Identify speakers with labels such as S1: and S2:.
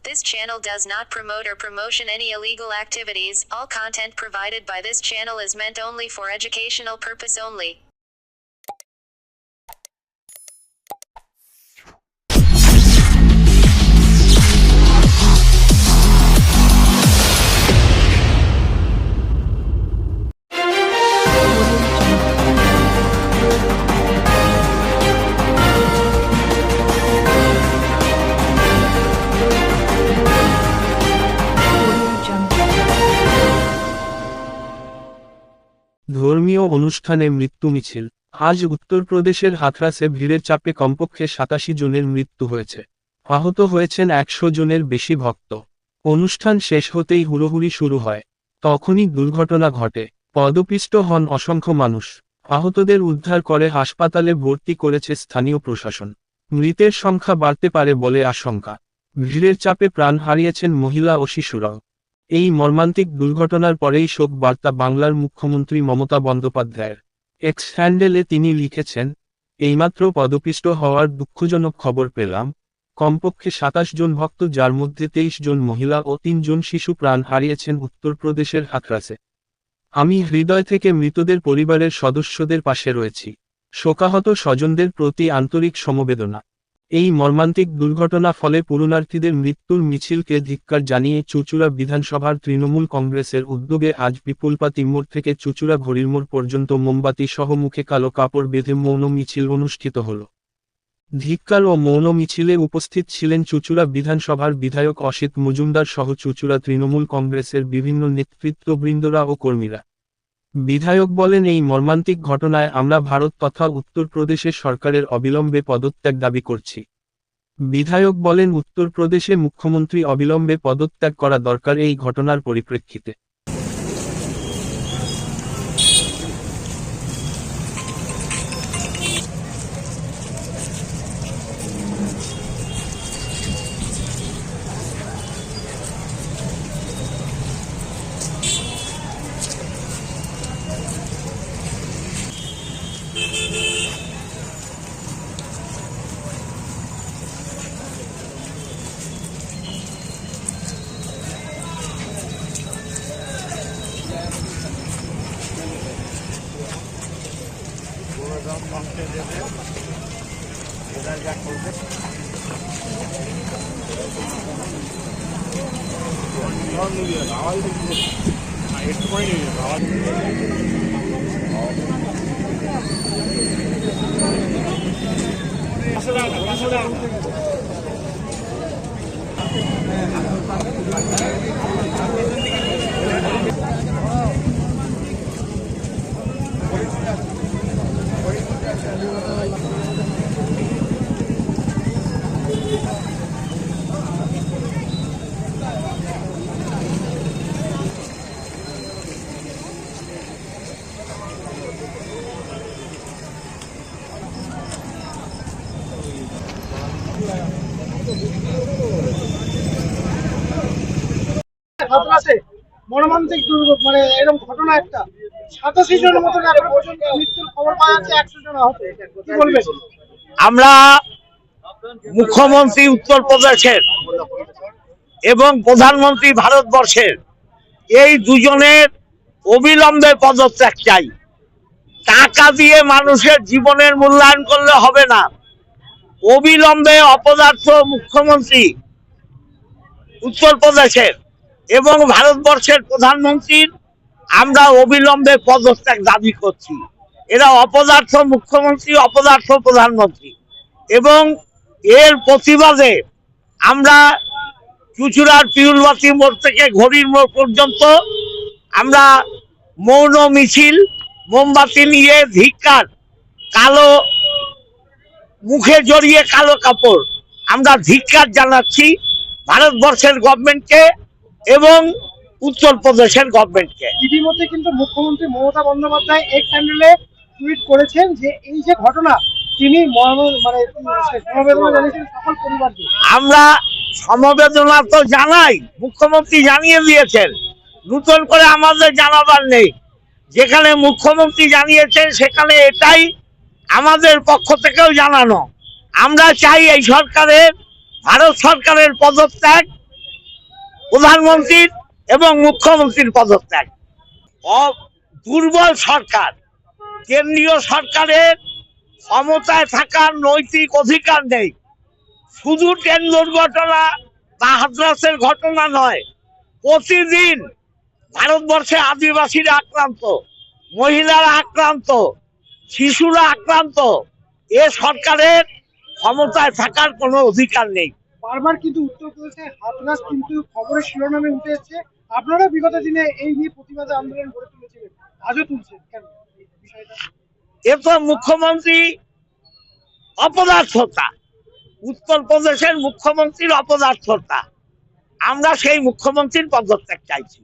S1: This channel does not promote or promotion any illegal activities. All content provided by this channel is meant only for educational purpose only.
S2: ধর্মীয় অনুষ্ঠানে মৃত্যু মিছিল। আজ উত্তরপ্রদেশের হাথরাসে ভিড়ের চাপে কমপক্ষে ৮৭ জনের মৃত্যু হয়েছে। আহত হয়েছেন ১০০ জনের বেশি ভক্ত। অনুষ্ঠান শেষ হতেই হুড়োহুড়ি শুরু হয়। তখনই দুর্ঘটনা ঘটে, পদপিষ্ট হন অসংখ্য মানুষ। আহতদের উদ্ধার করে হাসপাতালে ভর্তি করেছে স্থানীয় প্রশাসন। মৃতের সংখ্যা বাড়তে পারে বলে আশঙ্কা। ভিড়ের চাপে প্রাণ হারিয়েছেন মহিলা ও শিশুরাও। এই মর্মান্তিক দুর্ঘটনার পরেই শোক বার্তা বাংলার মুখ্যমন্ত্রী মমতা বন্দ্যোপাধ্যায়ের। এক্স হ্যান্ডেলে তিনি লিখেছেন, এইমাত্র পদপিষ্ট হওয়ার দুঃখজনক খবর পেলাম। কমপক্ষে ২৭ জন ভক্ত, যার মধ্যে ২৩ জন মহিলা ও ৩ জন শিশু প্রাণ হারিয়েছেন উত্তরপ্রদেশের হাথরাসে। আমি হৃদয় থেকে মৃতদের পরিবারের সদস্যদের পাশে রয়েছি। শোকাহত স্বজনদের প্রতি আন্তরিক সমবেদনা। এই মর্মান্তিক দুর্ঘটনা ফলে পুরুণার্থীদের মৃত্যুর মিছিলকে ধিক্কার জানিয়ে চুঁচুড়া বিধানসভার তৃণমূল কংগ্রেসের উদ্যোগে আজ পিপুলপাতি মোড় থেকে চুঁচুড়া ঘড়ির মোড় পর্যন্ত মোমবাতি সহ মুখে কালো কাপড় বেঁধে মৌন মিছিল অনুষ্ঠিত হল। ধিক্কার ও মৌন মিছিলে উপস্থিত ছিলেন চুঁচুড়া বিধানসভার বিধায়ক অসিত মজুমদার সহ চুঁচুড়া তৃণমূল কংগ্রেসের বিভিন্ন নেতৃত্ববৃন্দরা ও কর্মীরা। বিধায়ক বলেন, এই মর্মান্তিক ঘটনায় আমরা ভারত তথা উত্তরপ্রদেশের সরকারের অবিলম্বে পদত্যাগ দাবি করছি। বিধায়ক বলেন, উত্তরপ্রদেশে মুখ্যমন্ত্রী অবিলম্বে পদত্যাগ করা দরকার এই ঘটনার পরিপ্রেক্ষিতে।
S3: মর্মান্তিক মানে এরকম ঘটনা একটা ৮৭ জনের মতন এখন পর্যন্ত মৃত্যুর খবর পাওয়া যাচ্ছে, ১০০ জন আহত। কি বলবেন?
S4: আমরা মুখ্যমন্ত্রী উত্তরপ্রদেশের এবং প্রধানমন্ত্রী ভারতবর্ষের এই দুজনের অবিলম্বে পদত্যাগ চাই। টাকা দিয়ে মানুষের জীবনের মূল্যায়ন করলে হবে না। অবিলম্বে অপদার্থ মুখ্যমন্ত্রী উত্তরপ্রদেশের এবং ভারতবর্ষের প্রধানমন্ত্রীর আমরা অবিলম্বে পদত্যাগ দাবি করছি। এরা অপদার্থ মুখ্যমন্ত্রী, অপদার্থ প্রধানমন্ত্রী, এবং এর প্রতিবাদে আমরা চুঁচুড়ার পিউলবাতি মোড় থেকে ঘড়ির মোড় পর্যন্ত আমরা মৌন মিছিল, মোমবাতি নিয়ে ধিক্কার, কালো মুখে জড়িয়ে কালো কাপড়, আমরা ধিক্কার জানাচ্ছি ভারতবর্ষের গভর্নমেন্টকে এবং উত্তরপ্রদেশের গভর্নমেন্টকে।
S3: ইতিমধ্যে কিন্তু মুখ্যমন্ত্রী মমতা বন্দ্যোপাধ্যায় এক্স হ্যান্ডেলে টুইট করেছেন যে এই যে ঘটনা, তিনি সমবেদনা জানিয়েছেন সকল পরিবারকে।
S4: আমরা সমবেদনা তো জানাই, মুখ্যমন্ত্রী জানিয়ে দিয়েছেন, নতুন করে আমাদের জানাবার নেই। যেখানে মুখ্যমন্ত্রী জানিয়েছেন সেখানে এটাই আমাদের পক্ষ থেকেও জানানো। আমরা চাই এই সরকারের, ভারত সরকারের পদত্যাগ প্রধানমন্ত্রীর এবং মুখ্যমন্ত্রীর পদত্যাগ। দুর্বল সরকার, কেন্দ্রীয় সরকারের ক্ষমতায় থাকার নৈতিক অধিকার নেই। শুধু ট্রেন দুর্ঘটনা বা হাথরাসের ঘটনা নয়, প্রতিদিন ভারতবর্ষে আদিবাসীরা আক্রান্ত, মহিলারা আক্রান্ত, শিশুরা আক্রান্ত। এ সরকারের ক্ষমতায় থাকার কোনো অধিকার নেই।
S3: বারবার কিন্তু উত্তরপ্রদেশে হাথরাস কিন্তু খবরের শিরোনামে উঠে এসেছে। আপনারা বিগত দিনে এই নিয়ে প্রতিবাদে আন্দোলন গড়ে তুলেছিলেন, আজও তুলছেন কেন এই বিষয়টা?
S4: এ তো মুখ্যমন্ত্রী অপদার্থতা, উত্তরপ্রদেশের মুখ্যমন্ত্রীর অপদার্থতা। আমরা সেই মুখ্যমন্ত্রীর পদত্যাগ চাইছি।